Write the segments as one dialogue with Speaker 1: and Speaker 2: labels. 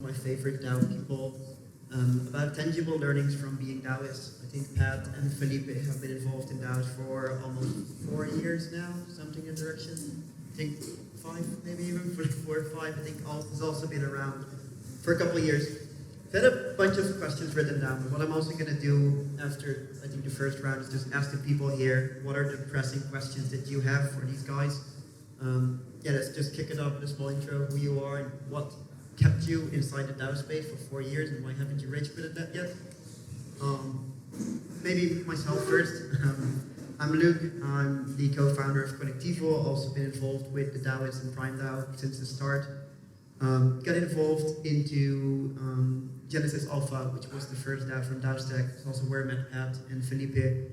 Speaker 1: my favorite DAO people, about tangible learnings from being DAOist. I think Pat and Felipe have been involved in DAOs for almost 4 years now, something in the direction. I think 5, maybe even 4 or 5. I think has also been around for a couple of years. I've had a bunch of questions written down, but what I'm also going to do after, I think, the first round is just ask the people here, what are the pressing questions that you have for these guys? Yeah, let's just kick it off with a small intro, who you are and what kept you inside the DAO space for 4 years and why haven't you rage quitted that yet? Maybe myself first. I'm Luke, I'm the co-founder of Connectivo, also been involved with the DAOist and Prime DAO since the start. Got involved into Genesis Alpha, which was the first DAO from DAOstack. It's also where I met Pat and Felipe.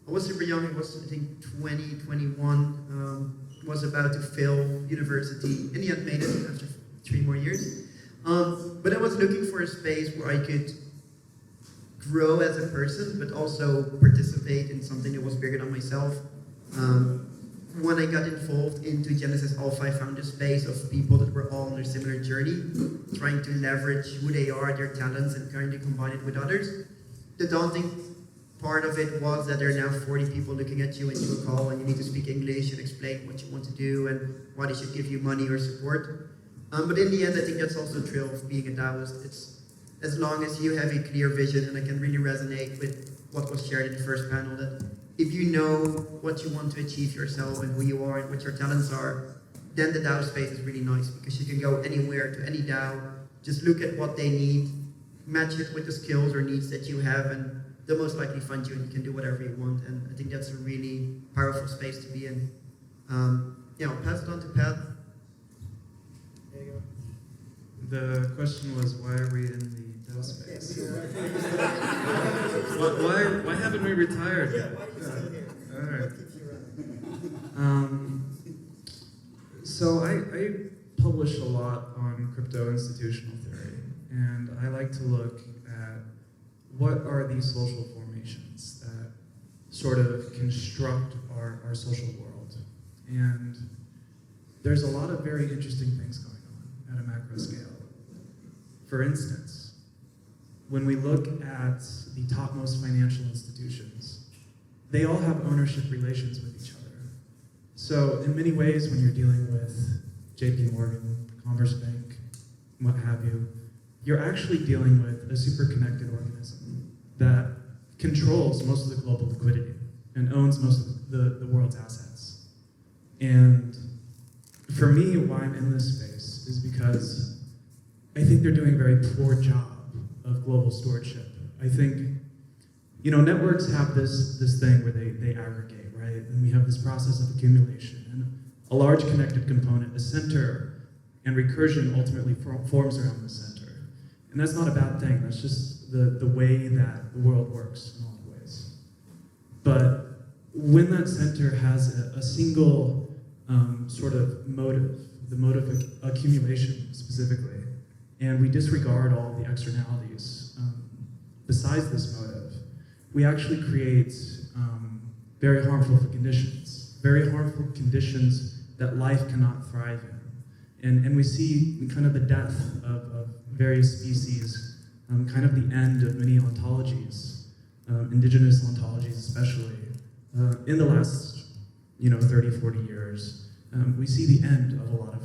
Speaker 1: I was super young, I was I think 20, 21, was about to fail university. In the end made it after 3 more years. But I was looking for a space where I could grow as a person, but also participate in something that was bigger than myself. When I got involved into Genesis Alpha, I found a space of people that were all on a similar journey, trying to leverage who they are, their talents, and trying to combine it with others. The daunting part of it was that there are now 40 people looking at you and you a call and you need to speak English and explain what you want to do and why they should give you money or support. But in the end, I think that's also the thrill of being a DAOist. It's as long as you have a clear vision, and I can really resonate with what was shared in the first panel, that if you know what you want to achieve yourself and who you are and what your talents are, then the DAO space is really nice because you can go anywhere to any DAO, just look at what they need, match it with the skills or needs that you have, and they'll most likely fund you and you can do whatever you want. And I think that's a really powerful space to be in. Yeah, I'll pass it on to Pat. There you go.
Speaker 2: The question was, why are we in the DAO space? why haven't we retired?
Speaker 1: Yeah, why are you still here?
Speaker 2: All right.
Speaker 1: What keeps you around?
Speaker 2: So I publish a lot on crypto institutional theory, and I like to look at what are these social formations that sort of construct our social world. And there's a lot of very interesting things going on at a macro scale. For instance, when we look at the topmost financial institutions, they all have ownership relations with each other. So in many ways, when you're dealing with JP Morgan, Commerce Bank, what have you, you're actually dealing with a super connected organism that controls most of the global liquidity and owns most of the world's assets. And for me, why I'm in this space is because I think they're doing a very poor job of global stewardship. I think, networks have this thing where they aggregate, right? And we have this process of accumulation. And a large connected component, a center, and recursion ultimately forms around the center. And that's not a bad thing. That's just the way that the world works in a lot of ways. But when that center has a single sort of motive, the motive of accumulation specifically, and we disregard all the externalities besides this motive, we actually create very harmful conditions that life cannot thrive in. And we see kind of the death of various species, kind of the end of many ontologies, indigenous ontologies especially, in the last 30, 40 years. We see the end of a lot of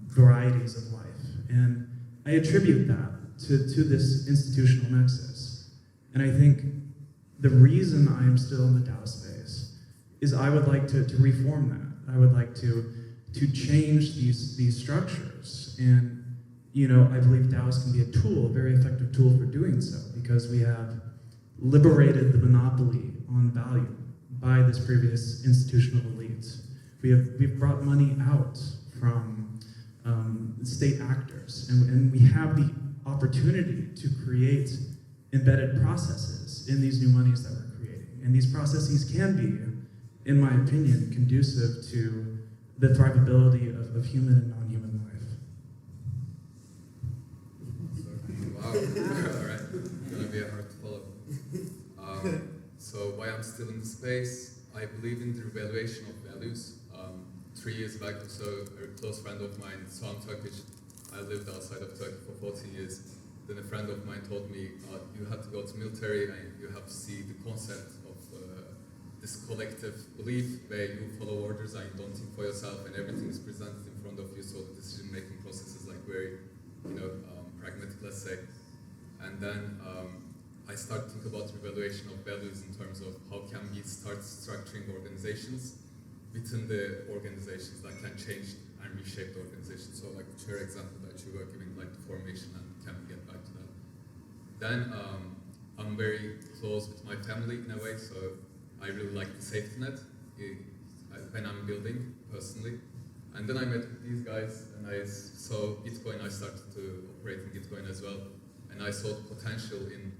Speaker 2: varieties of life. And I attribute that to this institutional nexus. And I think the reason I am still in the DAO space is I would like to reform that. I would like to change these structures. And I believe DAOs can be a tool, a very effective tool for doing so, because we have liberated the monopoly on value by this previous institutional elite. We've brought money out from state actors, and we have the opportunity to create embedded processes in these new monies that we're creating. And these processes can be, in my opinion, conducive to the thrivability of human and non-human life.
Speaker 3: Wow, all right, gonna be hard to follow. So why I'm still in the space, I believe in the revaluation of values. 3 years back or so, a close friend of mine, Tom Turkish, I lived outside of Turkey for 14 years. Then a friend of mine told me, you have to go to military and you have to see the concept of this collective belief where you follow orders and you don't think for yourself and everything is presented in front of you, so the decision-making process is like very, pragmatic, let's say. And then I started to think about revaluation of values in terms of how can we start structuring organizations within the organizations that can change and reshape the organization. So like the chair example that you were giving, like the formation, and can we get back to that? Then I'm very close with my family in a way, so I really like the safety net when I'm building personally. And then I met with these guys and I saw Gitcoin. I started to operate in Gitcoin as well. And I saw the potential in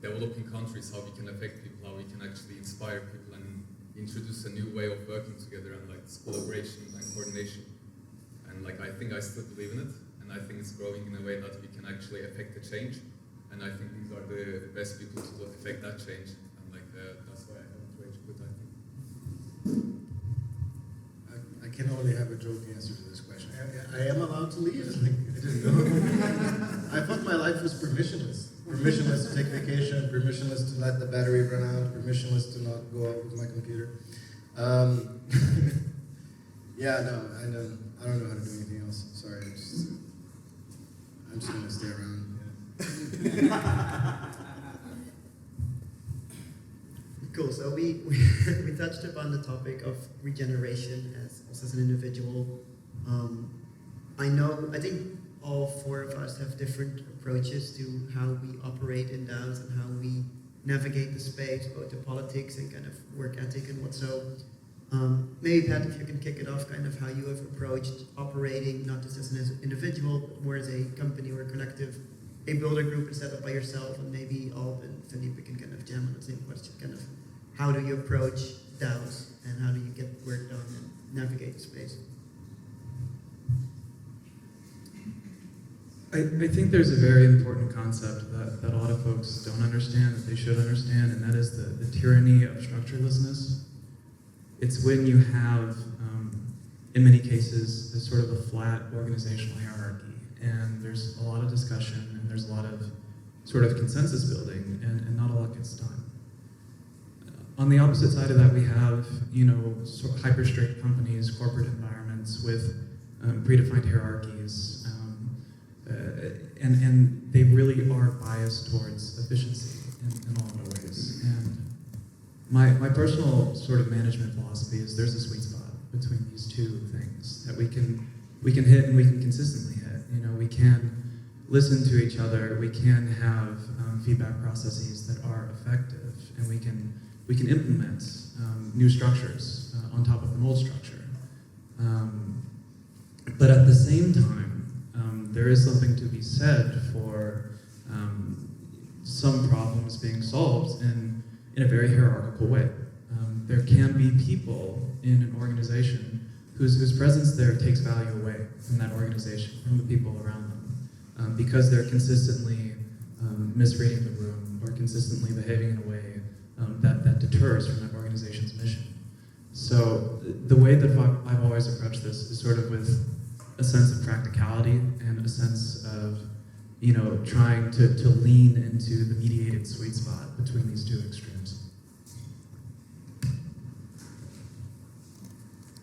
Speaker 3: developing countries, how we can affect people, how we can actually inspire people and introduce a new way of working together and like this collaboration and coordination. And like I think I still believe in it, and I think it's growing in a way that we can actually affect the change. And I think these are the best people to affect that change. And like that's why I have it rage quit, I think.
Speaker 4: I can only have a joke answer to this question. I am allowed to leave? I didn't know. I thought my life was permissionless. Permissionless to take vacation, permissionless to let the battery run out, permissionless to not go out with my computer. Yeah, no, I don't know how to do anything else. Sorry, I'm just gonna stay around. Yeah.
Speaker 1: Cool. So we touched upon the topic of regeneration as an individual. I think all four of us have different approaches to how we operate in DAOs and how we navigate the space, both the politics and kind of work ethic and what so. Maybe Pat, if you can kick it off, kind of how you have approached operating, not just as an individual, but more as a company or a collective, a builder group instead of by yourself, and maybe Alp and Felipe can kind of jam on the same question, kind of how do you approach DAOs and how do you get work done and navigate the space?
Speaker 2: I think there's a very important concept that a lot of folks don't understand, that they should understand, and that is the tyranny of structurelessness. It's when you have, in many cases, a sort of a flat organizational hierarchy, and there's a lot of discussion, and there's a lot of sort of consensus building, and not a lot gets done. On the opposite side of that, we have, sort of hyper-strict companies, corporate environments with predefined hierarchies, and they really are biased towards efficiency in a lot of ways. And my personal sort of management philosophy is there's a sweet spot between these two things that we can hit and we can consistently hit. We can listen to each other, we can have feedback processes that are effective, and we can implement new structures on top of an old structure. But at the same time, there is something to be said for some problems being solved in a very hierarchical way. There can be people in an organization whose presence there takes value away from that organization, from the people around them, because they're consistently misreading the room or consistently behaving in a way that deters from that organization's mission. So the way that I've always approached this is sort of with a sense of practicality and a sense of, trying to lean into the mediated sweet spot between these two extremes.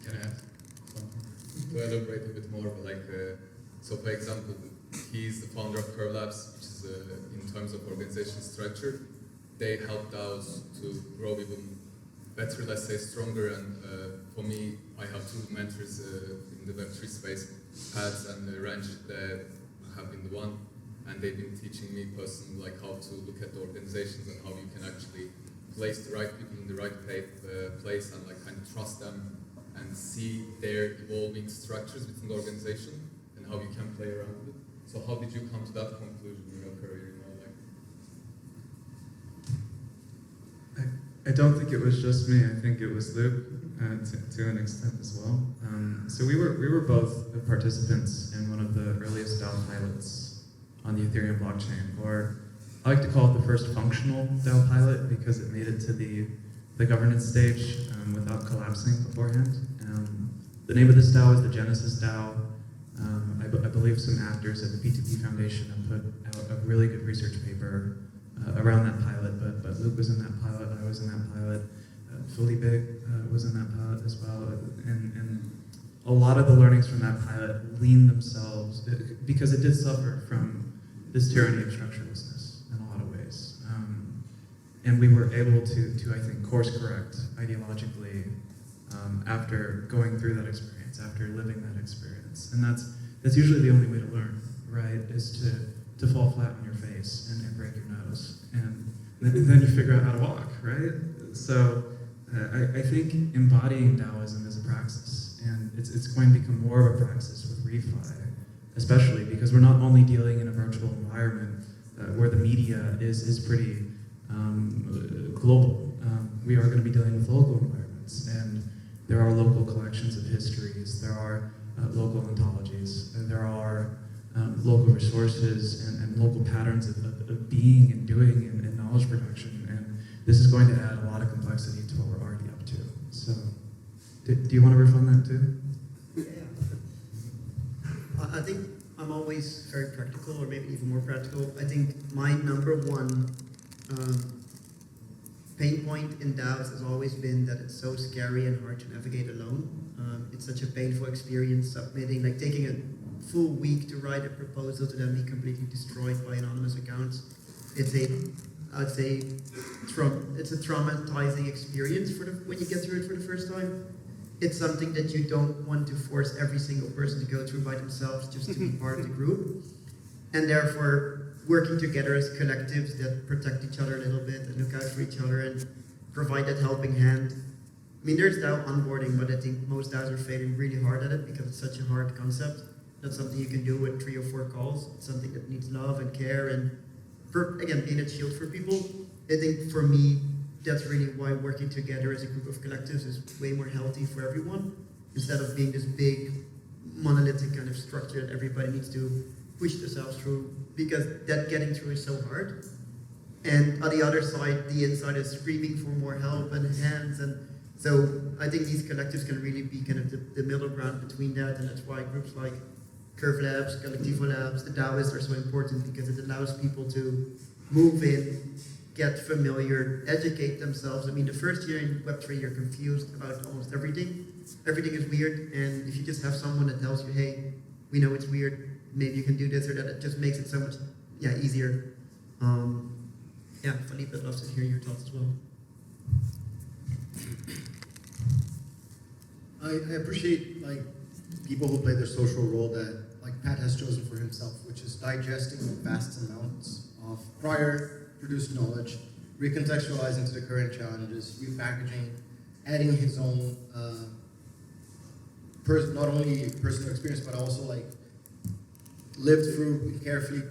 Speaker 3: Can I add something? To elaborate a bit more, so for example, he's the founder of Curve Labs, which is, in terms of organization structure, they help DAOs to grow even better, let's say stronger, and for me, I have two mentors in the Web3 space, Pat and Ranch, that have been the one, and they've been teaching me personally like how to look at the organizations and how you can actually place the right people in the right place and like kind of trust them and see their evolving structures within the organization and how you can play around with it. So how did you come to that conclusion in your career?
Speaker 2: I don't think it was just me. I think it was Luke to an extent as well. So we were both participants in one of the earliest DAO pilots on the Ethereum blockchain, or I like to call it the first functional DAO pilot because it made it to the governance stage without collapsing beforehand. The name of this DAO is the Genesis DAO. I believe some actors at the P2P Foundation have put out a really good research paper around that pilot, but Luke was in that pilot, I was in that pilot, Felipe was in that pilot as well, and a lot of the learnings from that pilot lean themselves, because it did suffer from this tyranny of structurelessness in a lot of ways. And we were able to I think, course correct ideologically after going through that experience, after living that experience. And that's usually the only way to learn, right? Is to fall flat on your face and break your nose. And then you figure out how to walk, right? So I think embodying Taoism is a praxis. And it's going to become more of a praxis with refi, especially because we're not only dealing in a virtual environment where the media is pretty global. We are going to be dealing with local environments, and there are local collections of histories, there are local ontologies, and there are local resources and local patterns of being and doing and knowledge production. And this is going to add a lot of complexity to what we're already up to. So, do you want to riff on that too?
Speaker 1: Yeah. I think I'm always very practical, or maybe even more practical. I think my number one pain point in DAOs has always been that it's so scary and hard to navigate alone. It's such a painful experience submitting, like taking a full week to write a proposal to then be completely destroyed by anonymous accounts. It's a traumatizing experience when you get through it for the first time. It's something that you don't want to force every single person to go through by themselves just to be part of the group. And therefore, working together as collectives that protect each other a little bit and look out for each other and provide that helping hand. I mean, there's DAO onboarding, but I think most DAOs are failing really hard at it because it's such a hard concept. That's something you can do with 3 or 4 calls. It's something that needs love and care and, again, being a shield for people. I think for me, that's really why working together as a group of collectives is way more healthy for everyone, instead of being this big monolithic kind of structure that everybody needs to push themselves through, because that getting through is so hard. And on the other side, the inside is screaming for more help and hands. And so I think these collectives can really be kind of the middle ground between that. And that's why groups like Curve Labs, Collectivo Labs, the DAOist are so important, because it allows people to move in, get familiar, educate themselves. I mean, the first year in Web3, you're confused about almost everything. Everything is weird. And if you just have someone that tells you, hey, we know it's weird, maybe you can do this or that, it just makes it so much easier. Felipe, I'd love to hear your thoughts as well.
Speaker 4: I appreciate people who play their social role that Pat has chosen for himself, which is digesting vast amounts of prior produced knowledge, recontextualizing to the current challenges, repackaging, adding his own not only personal experience but also lived through, carefully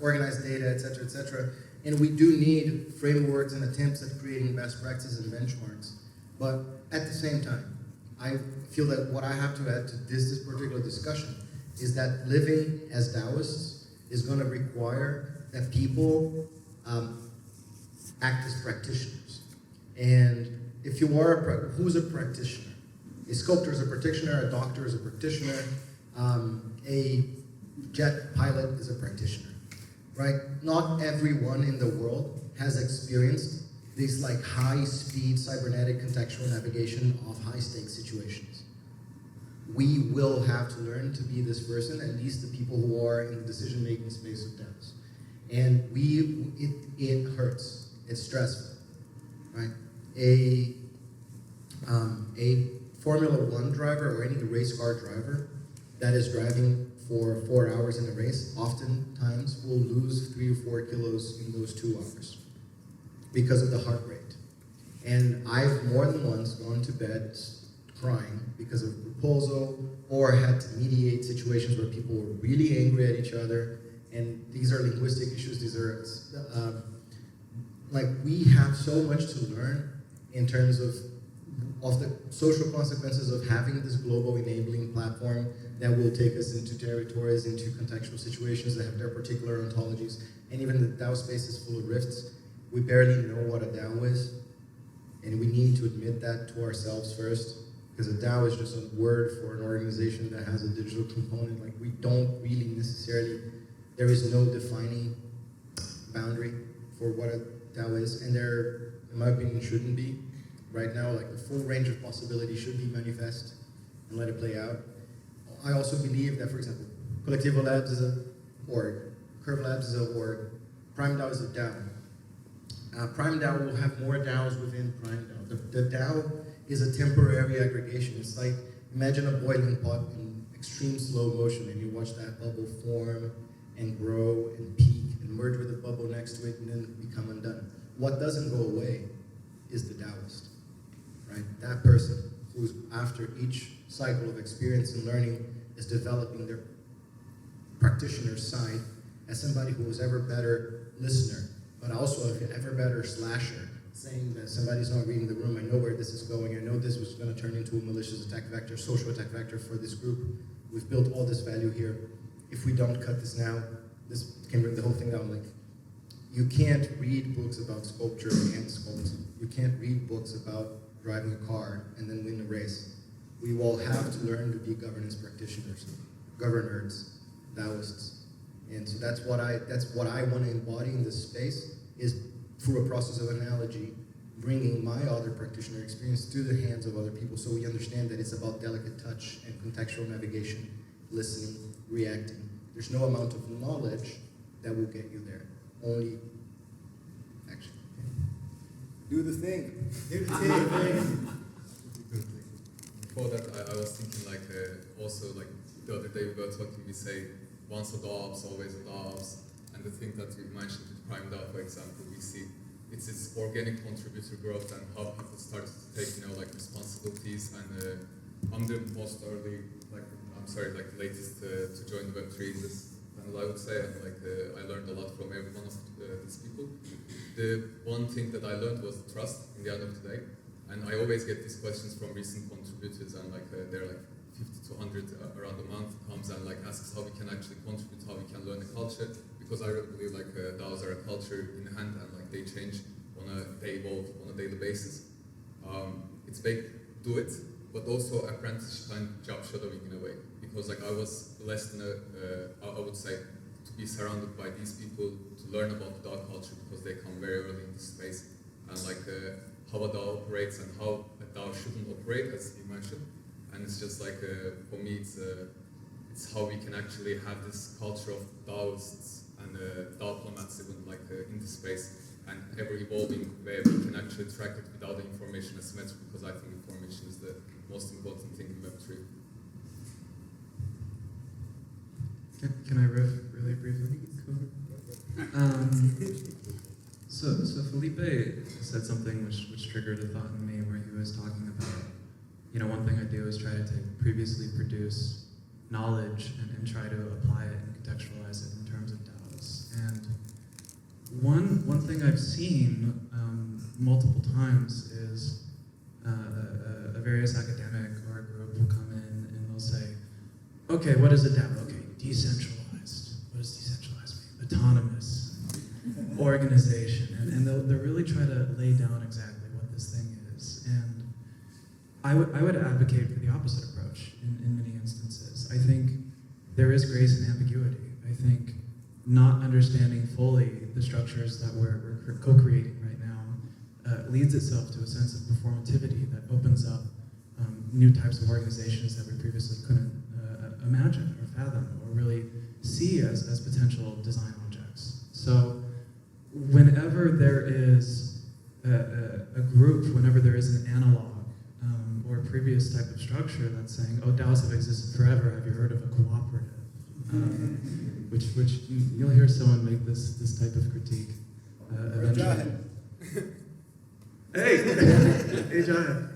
Speaker 4: organized data, etc., etc. And we do need frameworks and attempts at creating best practices and benchmarks. But at the same time, I feel that what I have to add to this particular discussion is that living as DAOists is going to require that people act as practitioners. And if you are who's a practitioner? A sculptor is a practitioner, a doctor is a practitioner, a jet pilot is a practitioner, right? Not everyone in the world has experienced this high-speed cybernetic contextual navigation of high-stakes situations. We will have to learn to be this person, at least the people who are in the decision-making space of DAOs. And it hurts, it's stressful, right? A Formula One driver or any race car driver that is driving for 4 hours in a race, oftentimes will lose 3 or 4 kilos in those 2 hours because of the heart rate. And I've more than once gone to bed crying because of a proposal, or had to mediate situations where people were really angry at each other. And these are linguistic issues. These are we have so much to learn in terms of the social consequences of having this global enabling platform that will take us into territories, into contextual situations that have their particular ontologies. And even the DAO space is full of rifts. We barely know what a DAO is, and we need to admit that to ourselves first. because a DAO is just a word for an organization that has a digital component. Like, we don't really necessarily, there is no defining boundary for what a DAO is, and there, in my opinion, shouldn't be. Right now, like, the full range of possibility should be manifest and let it play out. I also believe that, for example, Collectivo Labs is a org, Curve Labs is a org, Prime DAO is a DAO. Prime DAO will have more DAOs within Prime DAO. The DAO is a temporary aggregation. It's like, imagine a boiling pot in extreme slow motion, and you watch that bubble form and grow and peak and merge with the bubble next to it and then become undone. What doesn't go away is the DAOist, right? That person who's, after each cycle of experience and learning, is developing their practitioner side as somebody who was ever better listener, but also an ever better slasher, saying that somebody's not reading the room, I know where this is going, I know this was going to turn into a malicious attack vector, social attack vector for this group. We've built all this value here. If we don't cut this now, this can bring the whole thing down. Like, you can't read books about sculpture and sculpt. You can't read books about driving a car and then win a race. We will have to learn to be governance practitioners, governors, DAOists. And so that's what I want to embody in this space, is through a process of analogy, bringing my other practitioner experience to the hands of other people, so we understand that it's about delicate touch and contextual navigation, listening, reacting. There's no amount of knowledge that will get you there, only action.
Speaker 5: Do the thing.
Speaker 4: Do the thing.
Speaker 3: Before that, I was thinking like also like the other day we were talking, we say once a DAOs, always a DAOs, and the thing that you mentioned with Prime DAO, for example, we see it's its organic contributor growth and how people start to take, like responsibilities. And I'm the most early, like the latest to join the Web3 in this panel, I would say, and I learned a lot from every one of these people. The one thing that I learned was trust in the end of the day, and I always get these questions from recent contributors, and they're like 50 to 100 around a month comes and asks how we can actually contribute, how we can learn the culture, because I really believe DAOs are a culture in hand, and they change they evolve on a daily basis. It's big, do it, but also apprenticeship and job shadowing in a way, because I was blessed in I would say, to be surrounded by these people, to learn about the DAO culture, because they come very early in this space, and how a DAO operates and how a DAO shouldn't operate, as you mentioned. And it's just for me, it's how we can actually have this culture of DAOists and DAO diplomats even in this space, and ever evolving, where we can actually track it without the information asymmetry, because I think information is the most important thing in Web3.
Speaker 2: Can I riff really briefly? Cool. So Felipe said something which triggered a thought in me, where he was talking about, one thing I do is try to take previously produced knowledge and try to apply it and contextualize it in terms of DAOs. And one thing I've seen multiple times is a various academic or a group will come in and they'll say, okay, what is a DAO? Okay, decentralized. What does decentralized mean? Autonomous, organization. And they'll really try to lay down exactly what this thing is. And I would advocate for the opposite approach in many instances. I think there is grace in ambiguity. I think not understanding fully the structures that we're co-creating right now leads itself to a sense of performativity that opens up new types of organizations that we previously couldn't imagine or fathom or really see as potential design objects. So whenever there is a group, whenever there is an analog or a previous type of structure that's saying, oh, DAOs have existed forever, have you heard of a cooperative? Which you'll hear someone make this type of critique eventually. Hey, hey, Jaya.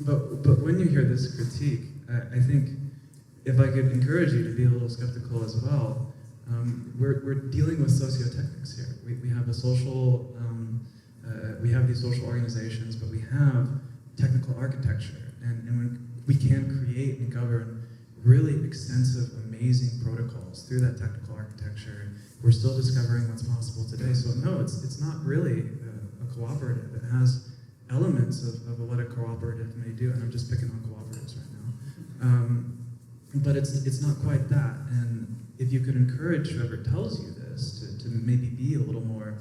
Speaker 2: But when you hear this critique, I think if I could encourage you to be a little skeptical as well, we're dealing with sociotechnics here. We have a social, we have these social organizations, but we have technical architecture, and when we can create and govern really extensive, amazing protocols through that technical architecture. We're still discovering what's possible today. So no, it's not really a cooperative. It has elements of what a cooperative may do, and I'm just picking on cooperatives right now. But it's not quite that. And if you could encourage whoever tells you this to maybe be a little more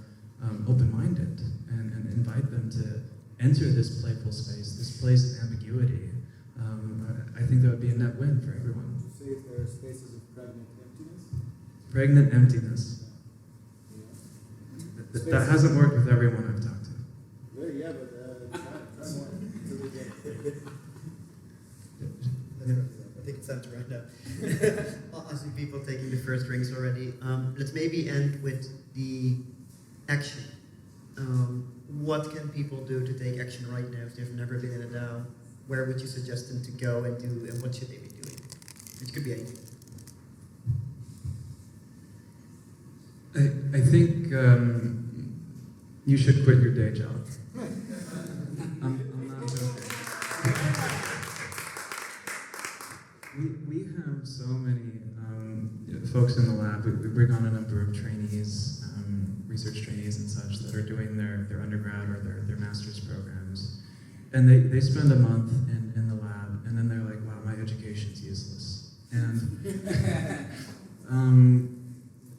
Speaker 2: open-minded and invite them to enter this playful space, this place of ambiguity, I think that would be a net win for everyone.
Speaker 5: Would you say if there are spaces of pregnant emptiness?
Speaker 2: Pregnant emptiness.
Speaker 5: Yeah.
Speaker 2: That hasn't worked with everyone I've talked to.
Speaker 5: Yeah, but try more. It's a good game.
Speaker 1: I think it's time to round up. Well, I see people taking the first drinks already. Let's maybe end with the action. What can people do to take action right now if they've never been in a DAO? Where would you suggest them to go and do, and what should they be doing? It could be anything.
Speaker 2: I think you should quit your day job. I'm not joking. We have so many folks in the lab. We bring on a number of trainees, research trainees and such that are doing their undergrad or their master's programs. And they spend a month in the lab, and then they're like, wow, my education's useless. And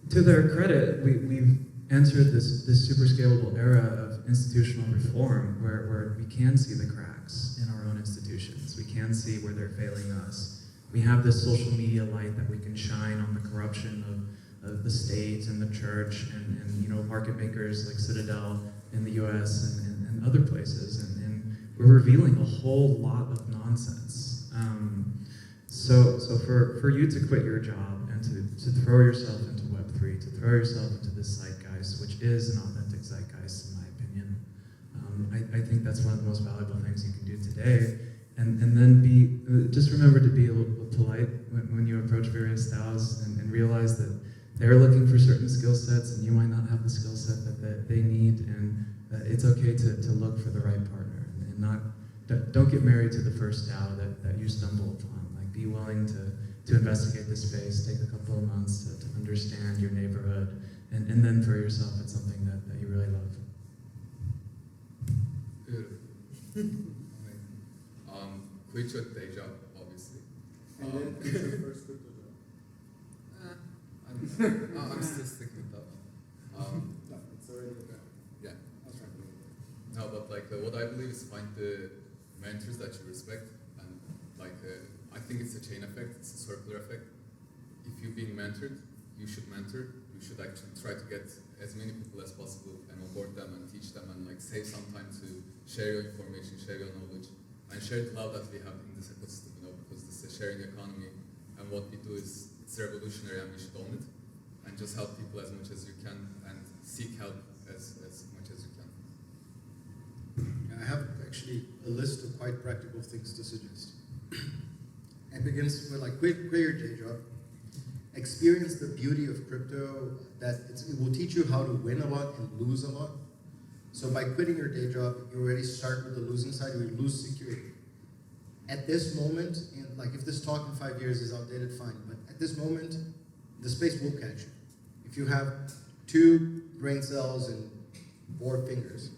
Speaker 2: to their credit, we've entered this super scalable era of institutional reform where we can see the cracks in our own institutions. We can see where they're failing us. We have this social media light that we can shine on the corruption of the state and the church and market makers like Citadel in the US and other places. And we're revealing a whole lot of nonsense. So for you to quit your job and to throw yourself into Web3, to throw yourself into this zeitgeist, which is an authentic zeitgeist in my opinion, I think that's one of the most valuable things you can do today. And then just remember to be a little polite when you approach various DAOs and realize that they're looking for certain skill sets and you might not have the skill set that they need, and it's okay to look for the right partner and don't get married to the first DAO that you stumble upon. Like, be willing to investigate the space, take a couple of months to understand your neighborhood, and then for yourself it's something that you really love.
Speaker 3: Beautiful. Quit your day job, obviously.
Speaker 5: And then quit your first crypto job.
Speaker 3: I'm still sticking with that one.
Speaker 5: No, it's already okay.
Speaker 3: Yeah.
Speaker 5: I was trying to
Speaker 3: No, but what I believe is find the mentors that you respect, and I think it's a chain effect, it's a circular effect. If you're being mentored, you should mentor. You should actually try to get as many people as possible and onboard them and teach them and save some time to share your information, share your knowledge, and share the love that we have in this ecosystem. Because this is a sharing economy, and what we do is it's revolutionary, and we should own it, and just help people as much as you can and seek help as much as you can.
Speaker 4: I have actually a list of quite practical things to suggest. It begins with quit your day job, experience the beauty of crypto, that it will teach you how to win a lot and lose a lot. So by quitting your day job, you already start with the losing side, you lose security. At this moment, if this talk in 5 years is outdated, fine, but at this moment, the space will catch you. If you have 2 brain cells and 4 fingers,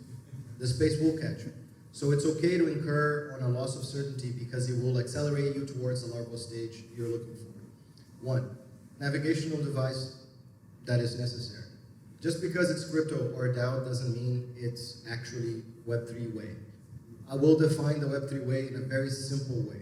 Speaker 4: the space will catch you. So it's okay to incur on a loss of certainty because it will accelerate you towards the larval stage you're looking for. 1, navigational device that is necessary. Just because it's crypto or DAO doesn't mean it's actually Web3 way. I will define the Web3 way in a very simple way.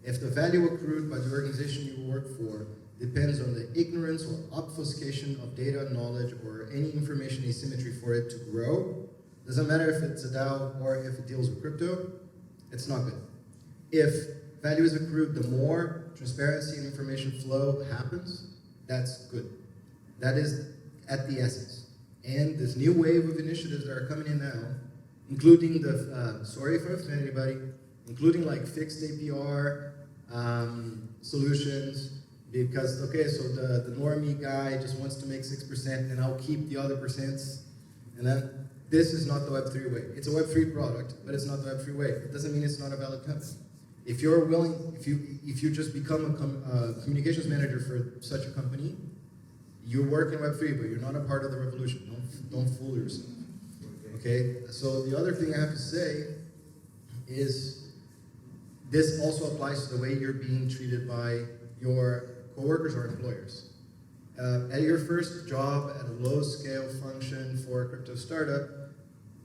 Speaker 4: If the value accrued by the organization you work for depends on the ignorance or obfuscation of data, knowledge, or any information asymmetry for it to grow, doesn't matter if it's a DAO or if it deals with crypto, it's not good. If value is accrued, the more transparency and information flow happens, that's good. That is at the essence. And this new wave of initiatives that are coming in now, including the, sorry if I offend anybody, including fixed APR solutions, because, okay, so the normie guy just wants to make 6% and I'll keep the other percents, and then this is not the Web3 way. It's a Web3 product, but it's not the Web3 way. It doesn't mean it's not a valid company. if you're willing, if you just become a communications manager for such a company, you work in Web3, but you're not a part of the revolution. Don't fool yourself. Okay. So the other thing I have to say is this also applies to the way you're being treated by your coworkers or employers. At your first job at a low-scale function for a crypto startup,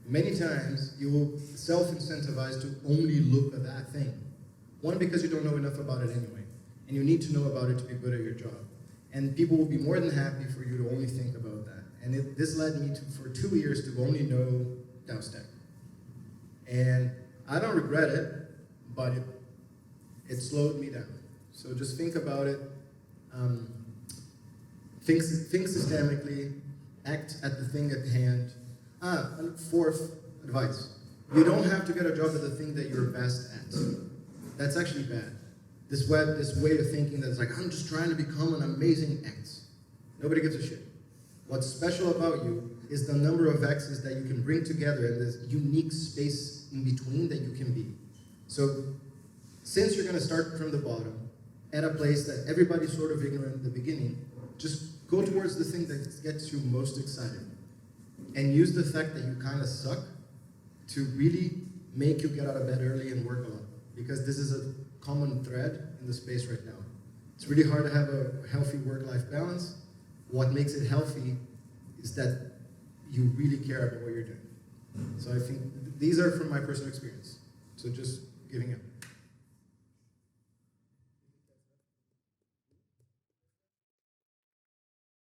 Speaker 4: many times you will self-incentivize to only look at that thing. One, because you don't know enough about it anyway, and you need to know about it to be good at your job. And people will be more than happy for you to only think about that. And this led me to, for 2 years, to only know DAOist. And I don't regret it, but it slowed me down. So just think about it. Think systemically, act at the thing at hand. And fourth advice, you don't have to get a job at the thing that you're best at. That's actually bad. This way of thinking that's like, I'm just trying to become an amazing X. Nobody gives a shit. What's special about you is the number of X's that you can bring together in this unique space in between that you can be. So since you're going to start from the bottom, at a place that everybody's sort of ignorant in the beginning, just go towards the thing that gets you most excited. And use the fact that you kind of suck to really make you get out of bed early and work a lot. Because this is a common thread in the space right now. It's really hard to have a healthy work-life balance. What makes it healthy is that you really care about what you're doing. So I think these are from my personal experience. So just giving up.